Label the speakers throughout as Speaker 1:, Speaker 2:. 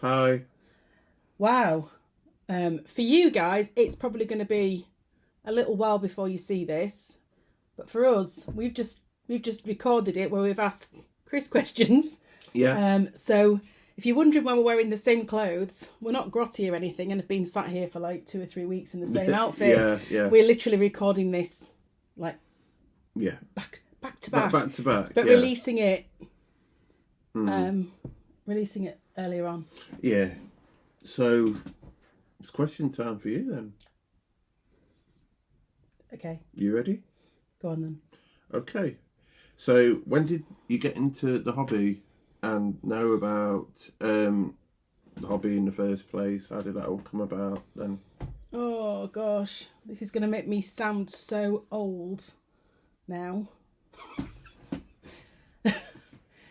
Speaker 1: Hi.
Speaker 2: Wow. For you guys, it's probably going to be a little while before you see this, but for us, we've just recorded it where we've asked Chris questions.
Speaker 1: Yeah.
Speaker 2: So if you're wondering why we're wearing the same clothes, we're not grotty or anything, and have been sat here for like 2 or 3 weeks in the same outfits.
Speaker 1: Yeah.
Speaker 2: We're literally recording this like back to back,
Speaker 1: back to back,
Speaker 2: but
Speaker 1: yeah.
Speaker 2: releasing it earlier on.
Speaker 1: Yeah. So it's question time for you then.
Speaker 2: Okay.
Speaker 1: You ready?
Speaker 2: Go on then.
Speaker 1: Okay. So when did you get into the hobby and know about the hobby in the first place? How did that all come about then?
Speaker 2: Oh gosh, this is going to make me sound so old now.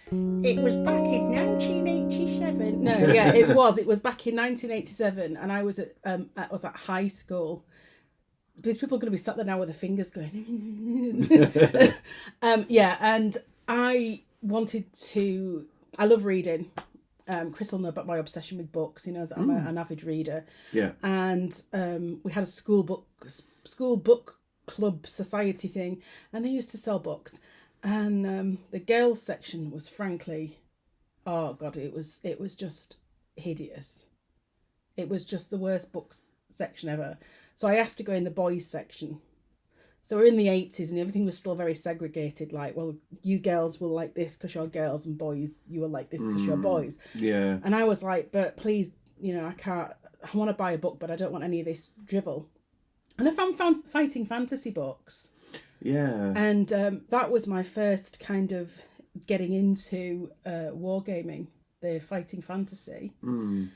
Speaker 2: It was back in 1987. No, yeah, it was back in 1987, and I was at high school. These people are going to be sat there now with their fingers going. Yeah, and I wanted to. I love reading. Chris will know about my obsession with books. He knows that I'm an avid reader.
Speaker 1: Yeah.
Speaker 2: And we had a school book club society thing, and they used to sell books. And the girls section was frankly, oh god, it was just hideous. It was just the worst books section ever. So I asked to go in the boys section. So we're in the 80s and everything was still very segregated. Like, well, you girls will like this because you're girls, and boys, you will like this because you're boys.
Speaker 1: Yeah.
Speaker 2: And I was like, but please, I can't. I want to buy a book, but I don't want any of this drivel. And I found fighting fantasy books.
Speaker 1: Yeah.
Speaker 2: And that was my first kind of getting into wargaming, the fighting fantasy.
Speaker 1: Mm.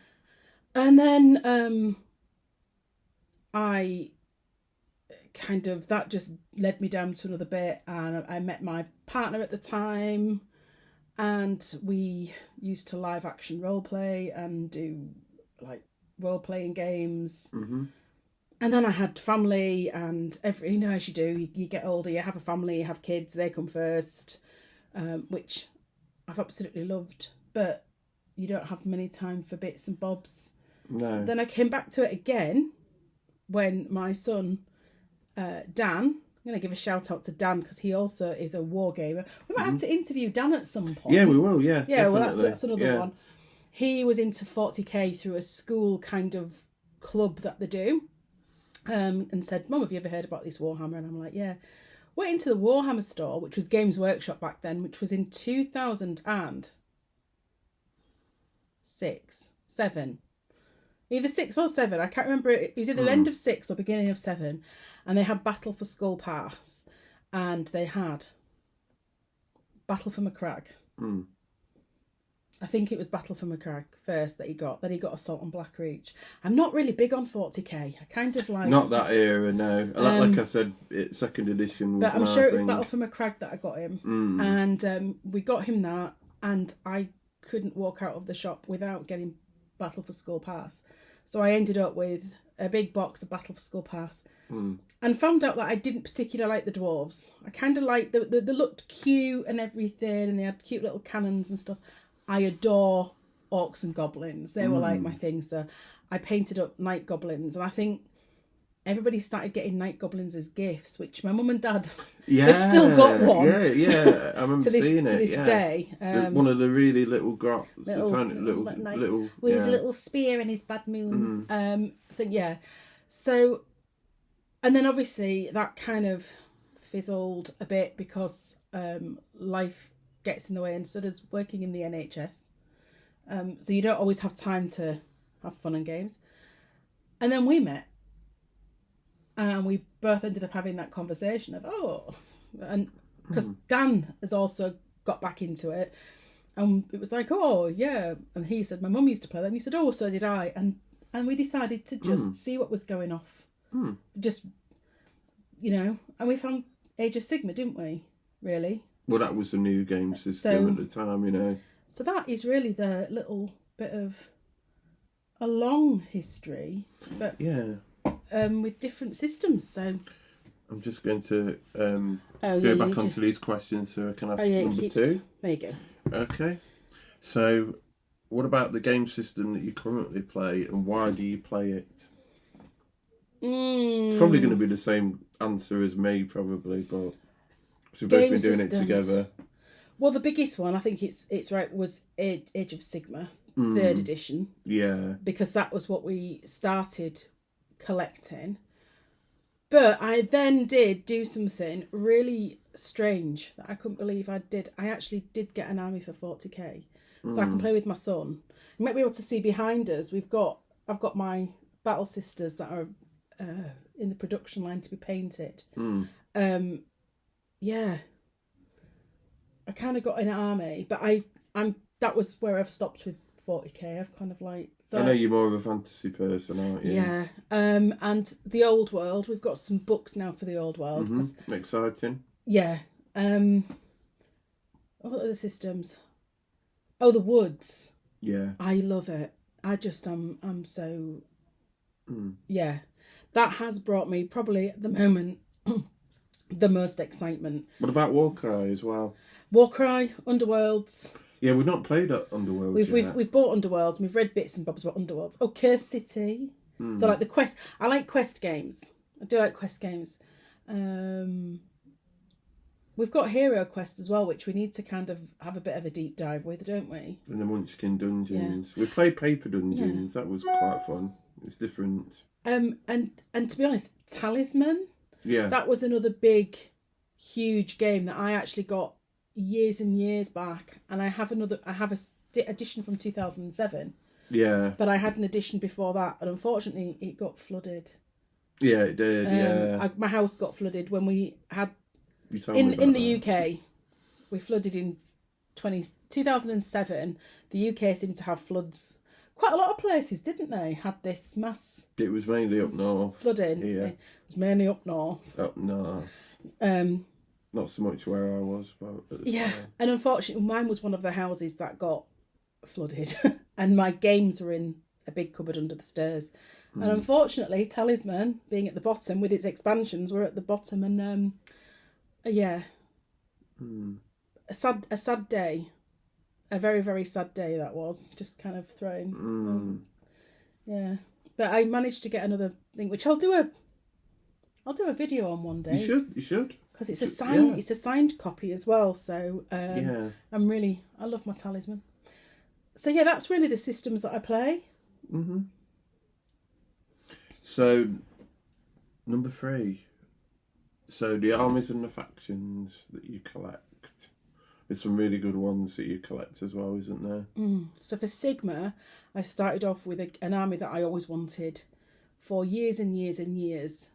Speaker 2: And then I kind of, that just led me down to another bit, and I met my partner at the time, and we used to live action role play and do like role playing games.
Speaker 1: Mm-hmm.
Speaker 2: And then I had family, and as you do, you get older, you have a family, you have kids, they come first, which I've absolutely loved, but you don't have many time for bits and bobs.
Speaker 1: No.
Speaker 2: Then I came back to it again when my son, Dan, I'm going to give a shout out to Dan because he also is a wargamer. We might have to interview Dan at some point.
Speaker 1: Yeah, we will, yeah.
Speaker 2: Yeah,
Speaker 1: definitely.
Speaker 2: well, that's another one. He was into 40k through a school kind of club that they do. And said, Mum, have you ever heard about this Warhammer? And I'm like, yeah. Went into the Warhammer store, which was Games Workshop back then, which was in 2007. Either 6 or 7. I can't remember. It was either the end of 6 or beginning of 7. And they had Battle for Skull Pass. And they had Battle for Macragge.
Speaker 1: Mm.
Speaker 2: I think it was Battle for Macragge first that he got. Then he got Assault on Blackreach. I'm not really big on 40k. I kind of like...
Speaker 1: Not that era, no. Like I said, second edition was
Speaker 2: but I'm
Speaker 1: my
Speaker 2: sure it was
Speaker 1: thing.
Speaker 2: Battle for Macragge that I got him.
Speaker 1: Mm.
Speaker 2: And we got him that. And I couldn't walk out of the shop without getting Battle for Skull Pass. So I ended up with a big box of Battle for Skull Pass. And found out that I didn't particularly like the dwarves. I kind of liked... They looked cute and everything. And they had cute little cannons and stuff. I adore orcs and goblins. They were like my thing. So I painted up night goblins, and I think everybody started getting night goblins as gifts, which my mum and dad they've still got one.
Speaker 1: Yeah. I remember seeing it.
Speaker 2: To this day.
Speaker 1: One of the really little grots,
Speaker 2: little with his little spear and his bad moon thing. Yeah. So, and then obviously that kind of fizzled a bit because life gets in the way, and so does working in the NHS. So you don't always have time to have fun and games. And then we met, and we both ended up having that conversation of, and because Dan has also got back into it, and it was like, oh yeah, and he said my mum used to play that, and he said, oh, so did I, and we decided to just see what was going off, just and we found Age of Sigmar, didn't we? Really.
Speaker 1: Well, that was the new game system at the time,
Speaker 2: So that is really the little bit of a long history, but with different systems. So
Speaker 1: I'm just going to go back onto these questions so I can ask number 2.
Speaker 2: There you go.
Speaker 1: Okay. So what about the game system that you currently play, and why do you play it? It's probably going to be the same answer as me, probably, but so we've both been doing it together.
Speaker 2: Well, the biggest one, I think it's right, was Age of Sigmar, 3rd edition.
Speaker 1: Yeah.
Speaker 2: Because that was what we started collecting. But I then did do something really strange that I couldn't believe I did. I actually did get an army for 40k. So I can play with my son. You might be able to see behind us, I've got my Battle Sisters that are in the production line to be painted. Yeah. I kind of got an army, but I'm that was where I've stopped with 40k. I've kind of like... So
Speaker 1: I know you're more of a fantasy person, aren't you?
Speaker 2: Yeah. And the Old World, we've got some books now for the Old World.
Speaker 1: Exciting.
Speaker 2: Yeah. What are the systems? Oh, the Woods.
Speaker 1: Yeah.
Speaker 2: I love it. I just, I'm so... Yeah. That has brought me, probably at the moment, the most excitement.
Speaker 1: What about Warcry as well?
Speaker 2: Warcry, Underworlds.
Speaker 1: Yeah, we've not played at Underworlds yet.
Speaker 2: We've bought Underworlds, and we've read bits and bobs about Underworlds. Oh, Curse City. So like the quest... I like quest games. I do like quest games. We've got Hero Quest as well, which we need to kind of have a bit of a deep dive with, don't we?
Speaker 1: And the Munchkin Dungeons. Yeah. We played Paper Dungeons. Yeah. That was quite fun. It's different. And
Speaker 2: to be honest, Talisman.
Speaker 1: Yeah.
Speaker 2: That was another big, huge game that I actually got years and years back, and I have a edition from 2007.
Speaker 1: Yeah.
Speaker 2: But I had an edition before that, and unfortunately, it got flooded.
Speaker 1: Yeah, it did. Yeah.
Speaker 2: My house got flooded when we had.
Speaker 1: In
Speaker 2: the UK, we flooded in 2007. The UK seemed to have floods. Quite a lot of places, didn't they, had this mass...
Speaker 1: It was mainly up north.
Speaker 2: Flooding.
Speaker 1: Yeah.
Speaker 2: It was mainly up north.
Speaker 1: Up north. Not so much where I was. But
Speaker 2: yeah, and unfortunately, mine was one of the houses that got flooded. And my games were in a big cupboard under the stairs. And unfortunately, Talisman, being at the bottom, with its expansions, were at the bottom, and... yeah. A sad day. A very, very sad day that was. Just kind of thrown. Yeah. But I managed to get another thing, which I'll do a video on one day.
Speaker 1: You should.
Speaker 2: Because it's a signed copy as well, so I love my Talisman. So yeah, that's really the systems that I play.
Speaker 1: So number 3. So the armies and the factions that you collect. There's some really good ones that you collect as well, isn't there?
Speaker 2: So for Sigma, I started off with an army that I always wanted for years and years and years.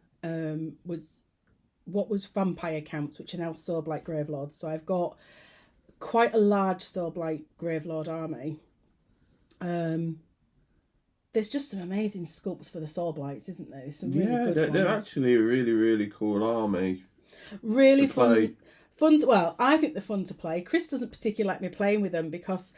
Speaker 2: Was vampire counts, which are now Soulblight Gravelords. So I've got quite a large Soulblight Gravelord army. There's just some amazing sculpts for the Soulblights, isn't there? There's some really good ones.
Speaker 1: They're actually a really, really cool army.
Speaker 2: Really fun. I think they're fun to play. Chris doesn't particularly like me playing with them because,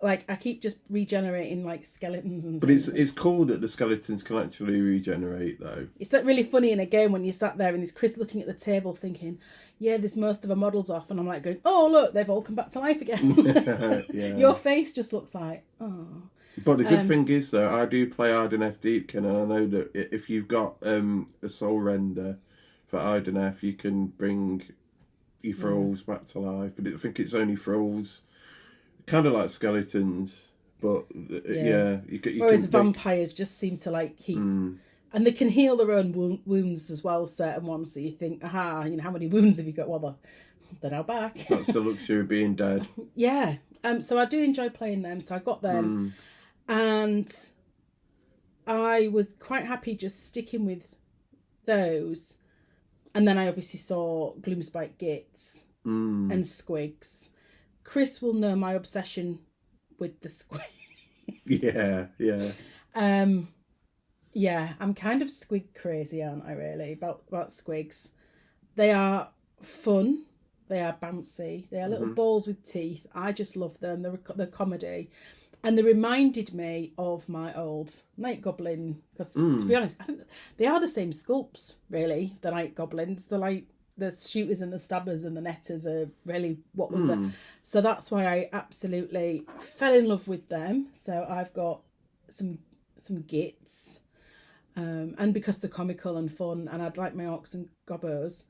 Speaker 2: like, I keep just regenerating like skeletons and.
Speaker 1: But it's cool that the skeletons can actually regenerate, though. It's
Speaker 2: like really funny in a game when you sat there and there's Chris looking at the table thinking, "Yeah, there's most of our models off," and I'm like going, "Oh look, they've all come back to life again." Yeah. Your face just looks like, oh.
Speaker 1: But the good thing is, though, I do play Ardeneth Deepkin, and I know that if you've got a soul render for Ardeneth, you can bring your thralls back to life. But I think it's only thralls, kind of like skeletons. But yeah you
Speaker 2: whereas vampires just seem to like keep, and they can heal their own wounds as well. Certain ones, so you think, aha, how many wounds have you got? Well, they're now back.
Speaker 1: That's the luxury of being dead.
Speaker 2: Yeah. So I do enjoy playing them. So I got them. And I was quite happy just sticking with those. And then I obviously saw Gloomspite Gits and Squigs. Chris will know my obsession with the Squig.
Speaker 1: Yeah.
Speaker 2: Yeah, I'm kind of Squig crazy, aren't I, really, about Squigs. They are fun. They are bouncy. They are little balls with teeth. I just love them. They're comedy. And they reminded me of my old Night Goblin. Because, to be honest, I think they are the same sculpts, really, the Night Goblins. They're like the shooters and the stabbers and the netters are really what was it. So that's why I absolutely fell in love with them. So I've got some gits, and because they're comical and fun, and I'd like my orcs and gobbos.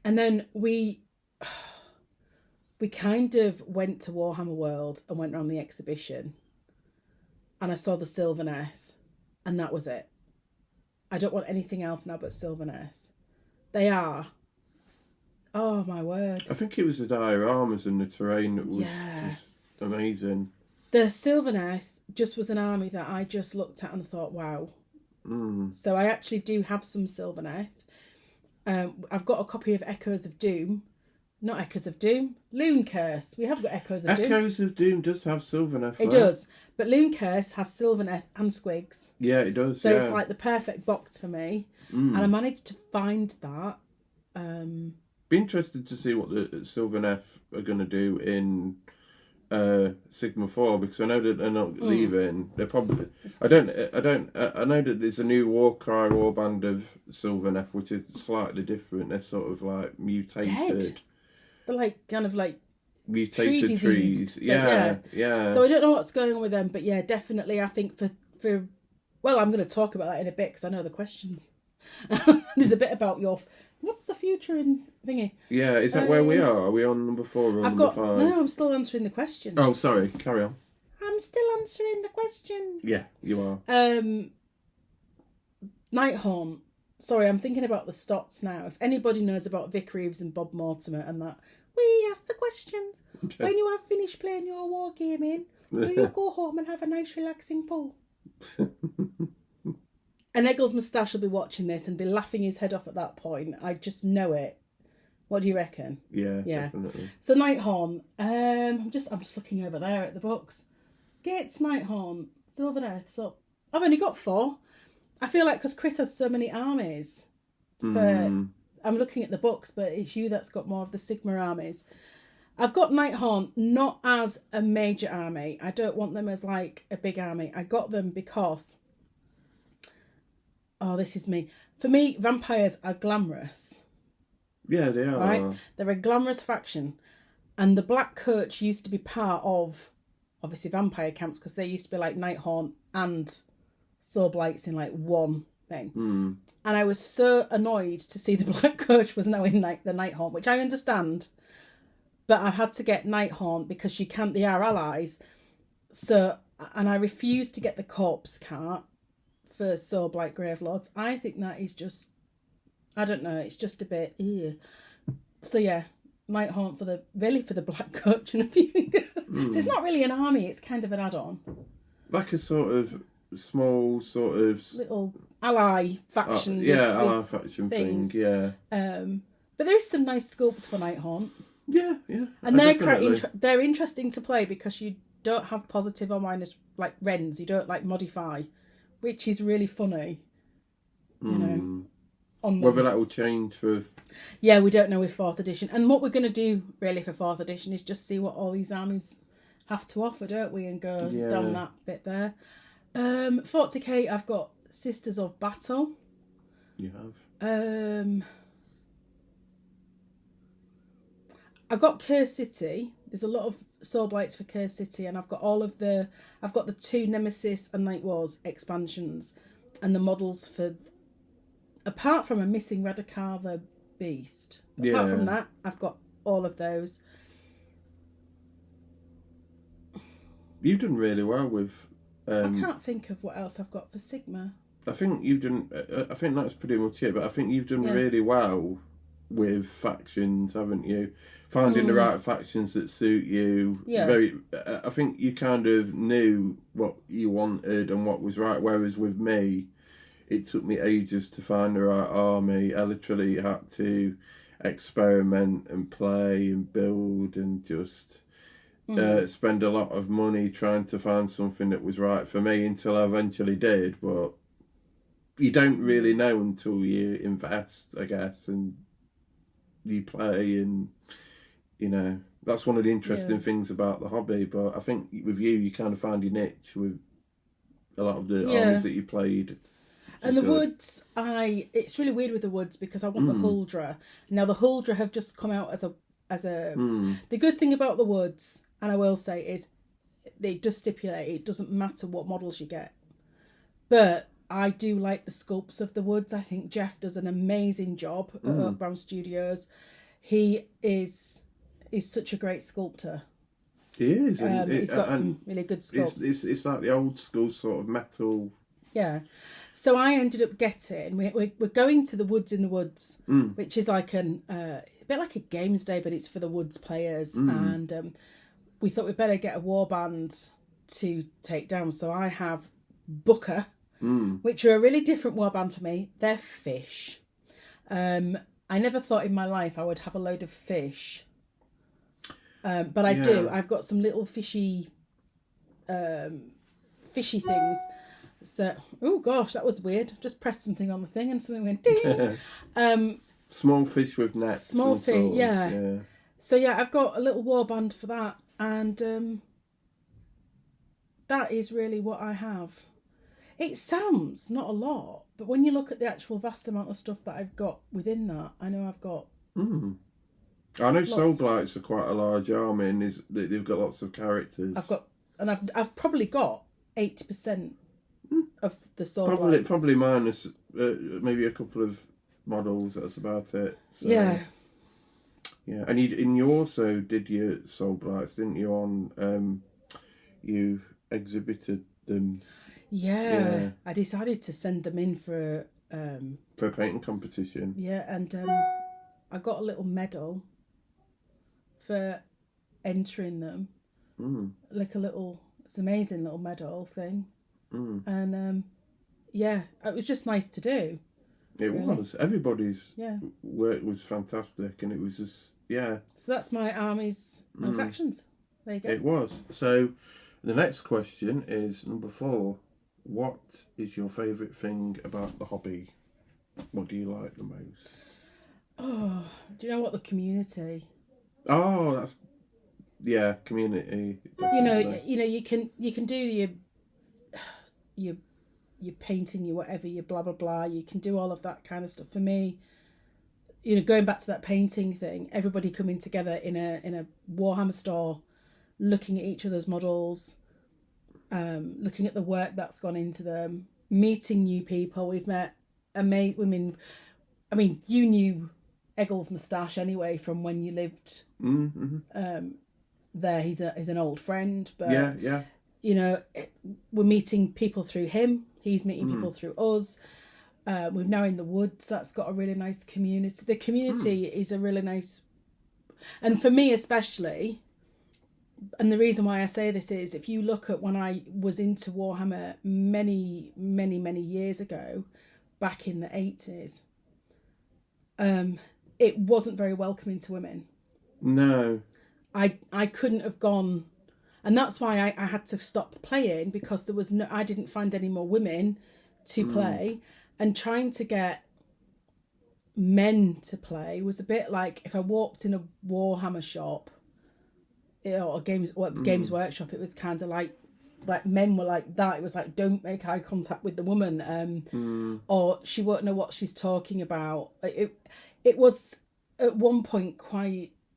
Speaker 2: And then we kind of went to Warhammer World and went around the exhibition, and I saw the Sylvaneth, and that was it. I don't want anything else now but Sylvaneth. They are, oh my word.
Speaker 1: I think it was the dioramas and the terrain that was just amazing.
Speaker 2: The Sylvaneth just was an army that I just looked at and thought, wow. So I actually do have some Sylvaneth. I've got a copy of Echoes of Doom. Not Echoes of Doom, Loon Curse. We have got Echoes of Doom.
Speaker 1: Echoes of Doom does have Sylvaneth.
Speaker 2: It does. But Loon Curse has Sylvaneth and Squigs.
Speaker 1: Yeah, it does.
Speaker 2: So it's like the perfect box for me. And I managed to find that.
Speaker 1: Be interested to see what the Sylvaneth are going to do in Sigma 4, because I know that they're not leaving. They're probably. I know that there's a new Warcry warband of Sylvaneth, which is slightly different. They're sort of like mutated.
Speaker 2: Dead. They're like kind of like
Speaker 1: mutated trees. Yeah.
Speaker 2: So I don't know what's going on with them, but yeah, definitely. I think for well, I'm going to talk about that in a bit because I know the questions. There's a bit about what's the future in thingy.
Speaker 1: Yeah, is that where we are? Are we on number 4 or number 5?
Speaker 2: No, I'm still answering the question.
Speaker 1: Oh, sorry. Carry on.
Speaker 2: I'm still answering the question.
Speaker 1: Yeah, you are.
Speaker 2: Nighthaunt. Sorry, I'm thinking about the Stotts now. If anybody knows about Vic Reeves and Bob Mortimer and that, we ask the questions. When you have finished playing your wargaming, do you go home and have a nice relaxing pull? And Eggles' moustache will be watching this and be laughing his head off at that point. I just know it. What do you reckon?
Speaker 1: Yeah. Definitely.
Speaker 2: So Nighthaunt. I'm just looking over there at the books. Gates, Nighthaunt, Sylvaneth. So I've only got 4. I feel like because Chris has so many armies. I'm looking at the books, but it's you that's got more of the Sigma armies. I've got Nighthaunt not as a major army. I don't want them as like a big army. I got them because, this is me. For me, vampires are glamorous.
Speaker 1: Yeah, they are.
Speaker 2: Right? They're a glamorous faction. And the Black Coach used to be part of, obviously, vampire camps because they used to be like Nighthaunt and Soul Blights in like one thing. And I was so annoyed to see the Black Coach was now in the Nighthaunt, which I understand. But I had to get Nighthaunt because they are allies. So, and I refused to get the corpse cart for Soul Blight Gravelords. I think that is just, I don't know, it's just a bit, ew. So yeah, Nighthaunt for the Black Coach and a few. So it's not really an army, it's kind of an add-on.
Speaker 1: Like a sort of small sort of
Speaker 2: little ally faction.
Speaker 1: Ally faction thing. Yeah.
Speaker 2: But there is some nice sculpts for Nighthaunt.
Speaker 1: Yeah.
Speaker 2: And they're interesting to play because you don't have positive or minus like rends. You don't like modify, which is really funny. You know.
Speaker 1: Whether that will change for.
Speaker 2: Yeah, we don't know with 4th edition. And what we're going to do really for 4th edition is just see what all these armies have to offer, don't we? And go down that bit there. 40k, I've got Sisters of Battle.
Speaker 1: You have.
Speaker 2: I've got Curse City. There's a lot of Soul Blights for Curse City, and I've got the 2 Nemesis and Night Wars expansions, and the models for. Apart from a missing Radicava Beast. Apart from that, I've got all of those.
Speaker 1: You've done really well with.
Speaker 2: I can't think of what else I've got for Sigma.
Speaker 1: I think you've done. I think that's pretty much it. But I think you've done really well with factions, haven't you? Finding the right factions that suit you. Yeah. I think you kind of knew what you wanted and what was right. Whereas with me, it took me ages to find the right army. I literally had to experiment and play and build and just spend a lot of money trying to find something that was right for me until I eventually did. But you don't really know until you invest, I guess, and you play, and you know that's one of the interesting things about the hobby. But I think with you kind of find your niche with a lot of the armies that you played.
Speaker 2: And the woods, it's really weird with the woods because I want the Huldra. Now the Huldra have just come out as a the good thing about the woods, and I will say, is they just stipulate it doesn't matter what models you get. But I do like the sculpts of the woods. I think Jeff does an amazing job at Oakbound Studios. He is such a great sculptor.
Speaker 1: He is. And
Speaker 2: he's got some really good sculpts.
Speaker 1: It's like the old school sort of metal.
Speaker 2: Yeah. So I ended up getting, we're going to the Woods in the Woods, which is like a bit like a games day, but it's for the Woods players. And we thought we'd better get a warband to take down. So I have Booker, which are a really different warband for me. They're fish. I never thought in my life I would have a load of fish. But I do. I've got some little fishy things. So, oh gosh, that was weird. Just pressed something on the thing and something went ding.
Speaker 1: Small fish with nets.
Speaker 2: Small fish, yeah. So yeah, I've got a little warband for that, and that is really what I have. It sounds not a lot, but when you look at the actual vast amount of stuff that I've got within that, I know I've got.
Speaker 1: I know Soulblights are quite a large army, and they've got lots of characters.
Speaker 2: I've probably got 80% of the Soulblights.
Speaker 1: Probably minus maybe a couple of models. That's about it. So, yeah. And you also did your Soulblights, didn't you? On you exhibited them.
Speaker 2: Yeah. I decided to send them in for
Speaker 1: a painting competition.
Speaker 2: Yeah, and I got a little medal for entering them. Like it's an amazing little medal thing. And it was just nice to do.
Speaker 1: It was. Everybody's work was fantastic, and it was just
Speaker 2: So that's my armies and factions. There you go.
Speaker 1: It was. So the next question is number 4. What is your favourite thing about the hobby? What do you like the most?
Speaker 2: Oh, do you know what? The community.
Speaker 1: Oh, that's community. Definitely.
Speaker 2: You know, you can do your painting, your whatever, your blah blah blah. You can do all of that kind of stuff. For me, going back to that painting thing, everybody coming together in a Warhammer store, looking at each other's models, looking at the work that's gone into them, meeting new people. We've met women. I mean, you knew Eggle's moustache anyway from when you lived there. He's an old friend, but we're meeting people through him. He's meeting people through us. We're now in the woods. That's got a really nice community. The community is a really nice, and for me especially. And the reason why I say this is, if you look at when I was into Warhammer many, many, many years ago, back in the 80s, it wasn't very welcoming to women. No. I couldn't have gone, and that's why I had to stop playing, because I didn't find any more women to play, and trying to get men to play was a bit like if I walked in a Warhammer shop or Games Workshop. It was kind of like men were like that. It was like, don't make eye contact with the woman, or she won't know what she's talking about. It was at one point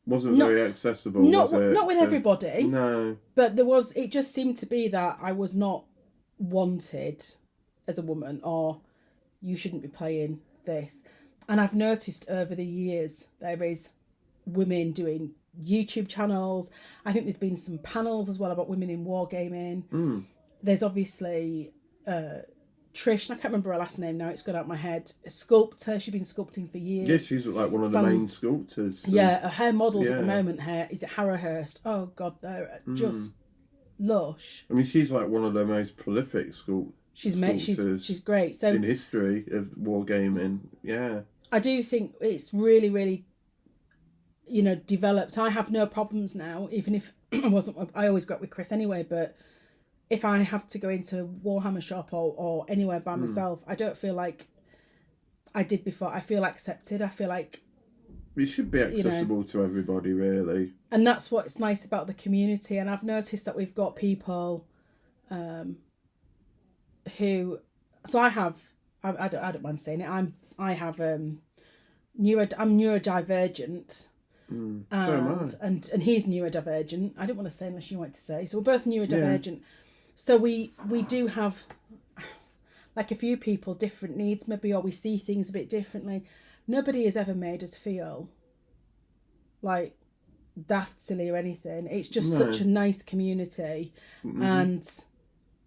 Speaker 2: wasn't very accessible. Not with everybody. No, but it just seemed to be that I was not wanted as a woman, or you shouldn't be playing this. And I've noticed over the years there is women doing YouTube channels. I think there's been some panels as well about women in wargaming. There's obviously Trish, and I can't remember her last name now, it's gone out of my head. A sculptor, she's been sculpting for years. Yes, she's like one of the main sculptors. Yeah, her models at the moment, is it Harrowhurst? Oh God, they're just lush. I mean, she's like one of the most prolific sculptors. She's great. So in history of wargaming, I do think it's really, really, developed. I have no problems now, even if I always go up with Chris anyway, but if I have to go into Warhammer shop or anywhere by myself, I don't feel like I did before. I feel accepted. I feel like it should be accessible to everybody, really. And that's what's nice about the community. And I've noticed that we've got people so I have 3 I don't mind saying it. I'm neurodivergent.
Speaker 1: So am I.
Speaker 2: And he's neurodivergent. I didn't want to say unless you wanted to say. So we're both neurodivergent. So we do have, like, a few people different needs maybe, or we see things a bit differently. Nobody has ever made us feel like daft, silly or anything. It's just such a nice community, and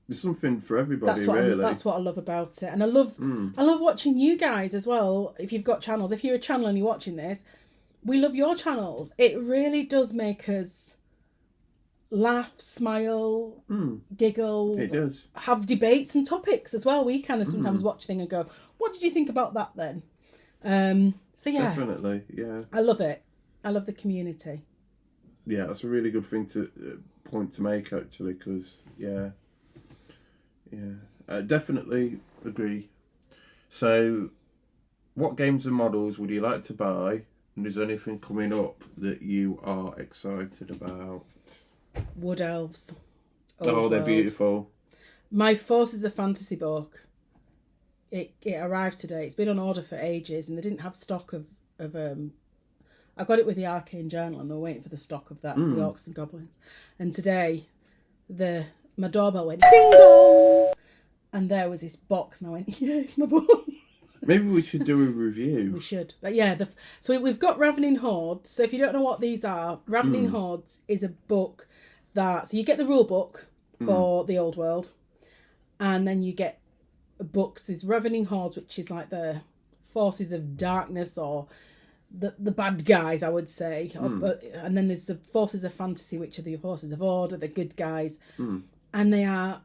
Speaker 1: there's something for everybody. That's
Speaker 2: what I love about it, and I love watching you guys as well. If you've got channels, if you're a channel and you're watching this, we love your channels. It really does make us laugh, smile, giggle.
Speaker 1: It does.
Speaker 2: Have debates and topics as well. We kind of sometimes watch things and go, "What did you think about that then?" So yeah,
Speaker 1: definitely, yeah.
Speaker 2: I love it. I love the community.
Speaker 1: Yeah, that's a really good thing point to make, actually, because I definitely agree. So, what games and models would you like to buy, and is there anything coming up that you are excited about?
Speaker 2: Wood Elves.
Speaker 1: They're beautiful.
Speaker 2: My Forces of Fantasy book. It arrived today. It's been on order for ages, and they didn't have stock of I got it with the Arcane Journal, and they were waiting for the stock of that for the Orcs and Goblins. And today, my doorbell went ding dong, and there was this box, and I went, yeah, it's my book.
Speaker 1: Maybe we should do a review.
Speaker 2: We should, but yeah. So we've got Ravening Hordes. So if you don't know what these are, Ravening Hordes is a book so you get the rule book for the old world, and then you get books. Is Ravening Hordes, which is like the forces of darkness, or the bad guys, I would say. And then there's the Forces of Fantasy, which are the Forces of Order, the good guys. And they're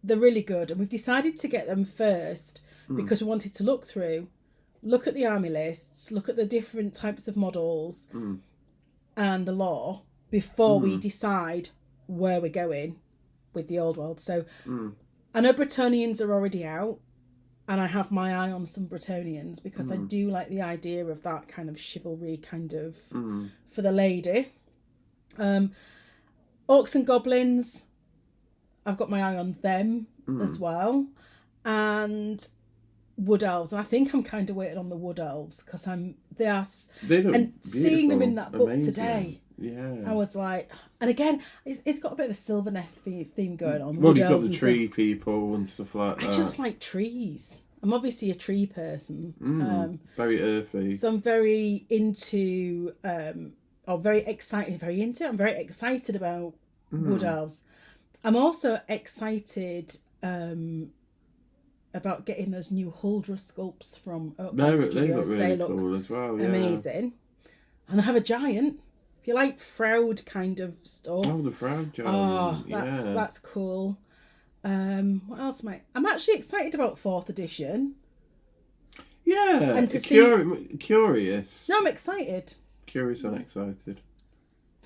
Speaker 2: really good. And we've decided to get them first because we wanted to look at the army lists, look at the different types of models and the lore before we decide where we're going with the old world. So I know Bretonnians are already out, and I have my eye on some Bretonnians because I do like the idea of that kind of chivalry kind of for the lady. Orcs and Goblins, I've got my eye on them as well. And Wood Elves. And I think I'm kind of waiting on the Wood Elves because
Speaker 1: they look
Speaker 2: and seeing them in that book
Speaker 1: amazing.
Speaker 2: Today.
Speaker 1: Yeah.
Speaker 2: I was like, and again, it's got a bit of a Sylvaneth theme going on.
Speaker 1: Well, you've got the tree people and stuff like that.
Speaker 2: I just like trees. I'm obviously a tree person.
Speaker 1: Very earthy.
Speaker 2: So I'm very into, I'm very excited about Wood Elves. I'm also excited about getting those new Huldra sculpts from Oakland Studios.
Speaker 1: They look really cool as well. Yeah.
Speaker 2: Amazing. And I have a giant. If you like Froud kind of stuff.
Speaker 1: Oh, the Froud giant.
Speaker 2: Oh, that's cool. What else am I? I'm actually excited about 4th edition.
Speaker 1: Yeah.
Speaker 2: And to
Speaker 1: curious.
Speaker 2: No, I'm excited.
Speaker 1: Curious and excited.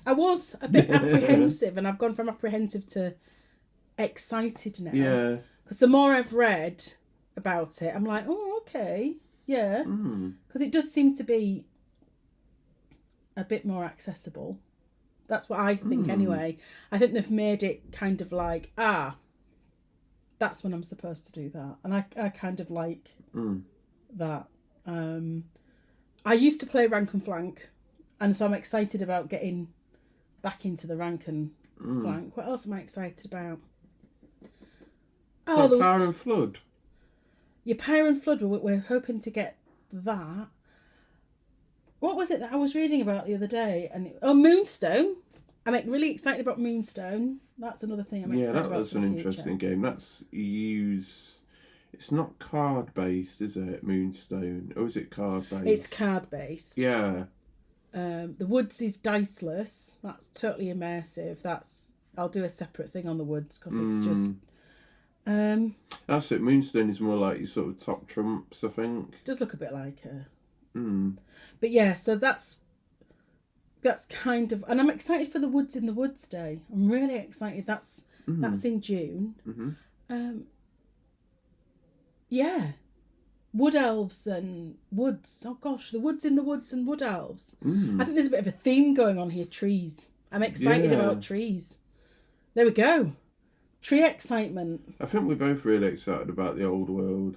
Speaker 2: I was a bit apprehensive, and I've gone from apprehensive to excited now.
Speaker 1: Yeah.
Speaker 2: Because the more I've read about it, I'm like, oh, okay, yeah. Because it does seem to be a bit more accessible. That's what I think anyway. I think they've made it kind of like, that's when I'm supposed to do that. And I kind of like that. I used to play rank and flank, and so I'm excited about getting back into the rank and flank. What else am I excited about?
Speaker 1: Oh, Power and Flood.
Speaker 2: Yeah, Power and Flood, we're hoping to get that. What was it that I was reading about the other day? Moonstone. I'm really excited about Moonstone. That's another thing I'm excited about. Yeah, that's an interesting
Speaker 1: game. It's not card based, is it? Moonstone, or is it card based?
Speaker 2: It's card based.
Speaker 1: Yeah.
Speaker 2: The Woods is diceless. That's totally immersive. I'll do a separate thing on the Woods because it's just.
Speaker 1: That's it. Moonstone is more like your sort of top trumps, I think.
Speaker 2: Does look a bit like her. But yeah, so that's kind of, and I'm excited for the Woods in the Woods Day. I'm really excited. That's in June. Yeah, Wood Elves and Woods. Oh gosh, the Woods in the Woods and Wood Elves. I think there's a bit of a theme going on here. Trees. I'm excited about trees. There we go. Tree excitement.
Speaker 1: I think we're both really excited about the old world.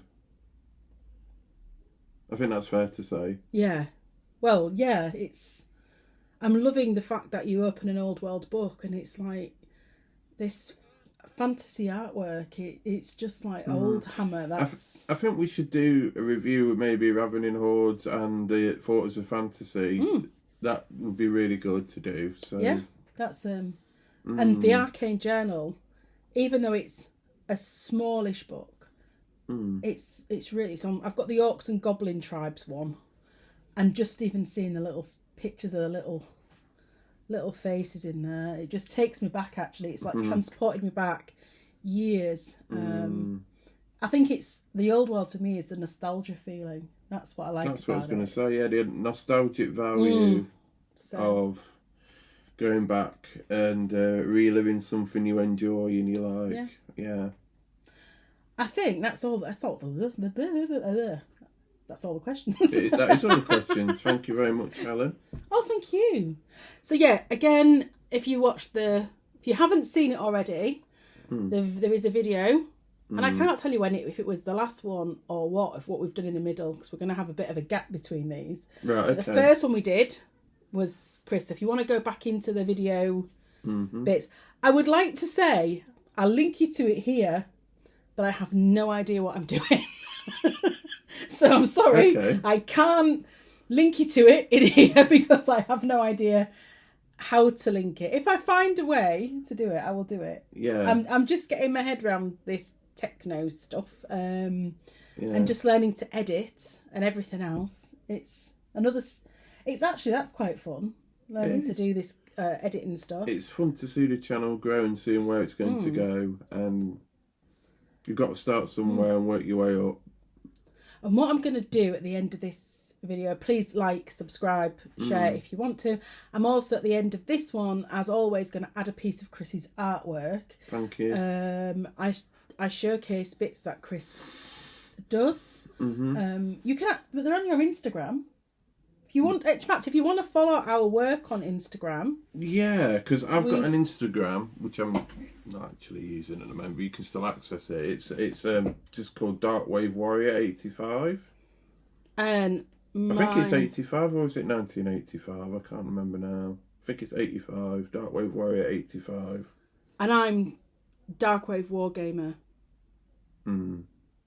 Speaker 1: I think that's fair to say.
Speaker 2: Yeah. Well, yeah, I'm loving the fact that you open an old world book and it's like this fantasy artwork. It's just like old hammer.
Speaker 1: I think we should do a review of maybe Ravening Hordes and the Fortress of Fantasy. That would be really good to do. So
Speaker 2: yeah, that's and the Arcane Journal, even though it's a smallish book, it's really some. I've got the Orcs and Goblin Tribes one, and just even seeing the little pictures of the little faces in there, it just takes me back. Actually, it's like transported me back years. I think it's the old world for me is the nostalgia feeling. That's what I like.
Speaker 1: That's what I was going to say. Yeah, the nostalgic value of going back and reliving something you enjoy and you like. Yeah. I
Speaker 2: think that's all. That's all the questions.
Speaker 1: That is all the questions. Thank you very much, Helen.
Speaker 2: Oh, thank you. So yeah, again, if you haven't seen it already, there is a video, and I can't tell you if it was the last one or what we've done in the middle, because we're going to have a bit of a gap between these.
Speaker 1: Right. Okay.
Speaker 2: The first one we did was Chris. If you want to go back into the video bits, I would like to say I'll link you to it here, but I have no idea what I'm doing. So I'm sorry, I can't link you to it in here because I have no idea how to link it. If I find a way to do it, I will do it.
Speaker 1: Yeah.
Speaker 2: I'm just getting my head around this techno stuff and just learning to edit and everything else. It's actually, that's quite fun, learning to do this editing stuff.
Speaker 1: It's fun to see the channel grow and seeing where it's going to go, and you've got to start somewhere and work your way up.
Speaker 2: And what I'm going to do at the end of this video, please like, subscribe, share if you want to. I'm also at the end of this one, as always, going to add a piece of Chris's artwork.
Speaker 1: Thank you.
Speaker 2: I showcase bits that Chris does. You can, they're on your Instagram. If you want, in fact, if you want to follow our work on Instagram.
Speaker 1: Yeah, because I've got an Instagram which I'm not actually using at the moment, but you can still access it. It's just called Darkwavewargamer85.
Speaker 2: And
Speaker 1: I think it's 85, or is it 1985? I can't remember now. I think it's 85. Darkwavewargamer85.
Speaker 2: And I'm Darkwavewargamer.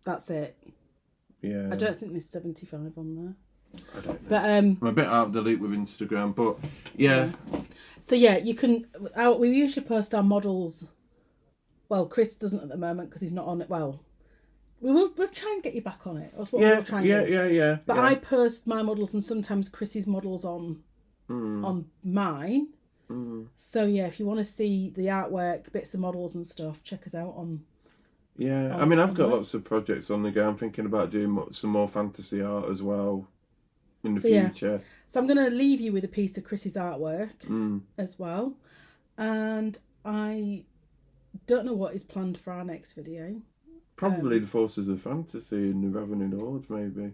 Speaker 2: That's it.
Speaker 1: Yeah.
Speaker 2: I don't think there's 75 on there.
Speaker 1: I don't know.
Speaker 2: But
Speaker 1: I'm a bit out of the loop with Instagram, but yeah.
Speaker 2: So yeah, you can. We usually post our models. Well, Chris doesn't at the moment because he's not on it. Well, we'll try and get you back on it. That's what we'll try and do.
Speaker 1: Yeah.
Speaker 2: But I post my models and sometimes Chris's models on mine. So yeah, if you want to see the artwork, bits of models and stuff, check us out on.
Speaker 1: Yeah, I mean, I've got lots of projects on the go. I'm thinking about doing some more fantasy art as well in the future.
Speaker 2: Yeah. So I'm going to leave you with a piece of Chris's artwork as well. And I don't know what is planned for our next video.
Speaker 1: Probably the Forces of Fantasy and the Ravening Hordes, maybe.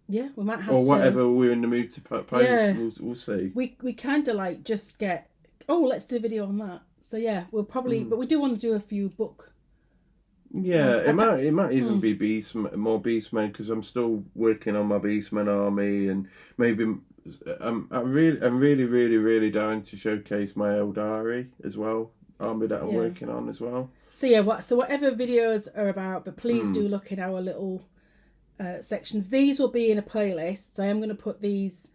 Speaker 2: Yeah, we might have
Speaker 1: or whatever we're in the mood to play. Yeah. We'll see.
Speaker 2: We kind of like just get, let's do a video on that. So yeah, we'll probably, but we do want to do a few book.
Speaker 1: Yeah, it might even be more Beastmen, because I'm still working on my Beastmen army, and maybe I'm really dying to showcase my Eldari as well, army that I'm working on as well. So yeah,
Speaker 2: so whatever videos are about, but please do look in our little sections. These will be in a playlist. So I am going to put these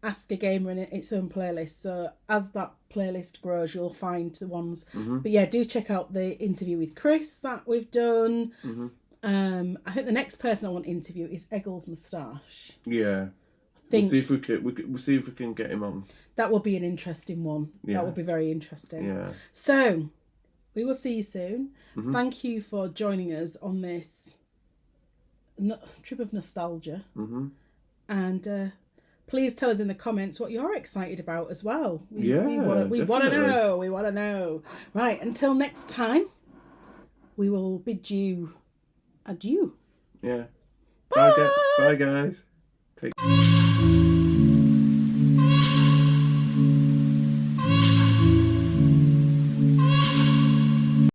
Speaker 2: Ask a Gamer in its own playlist. So as that playlist grows, you'll find the ones. But yeah, do check out the interview with Chris that we've done. I think the next person I want to interview is Eggle's Moustache.
Speaker 1: Yeah. We'll see if we can get him on. That will be an interesting one. Yeah. That will be very interesting. Yeah. So we will see you soon. Thank you for joining us on this trip of nostalgia. And please tell us in the comments what you're excited about as well. We want to know. We want to know. Right, until next time, we will bid you adieu. Yeah. Bye. Bye, guys. Take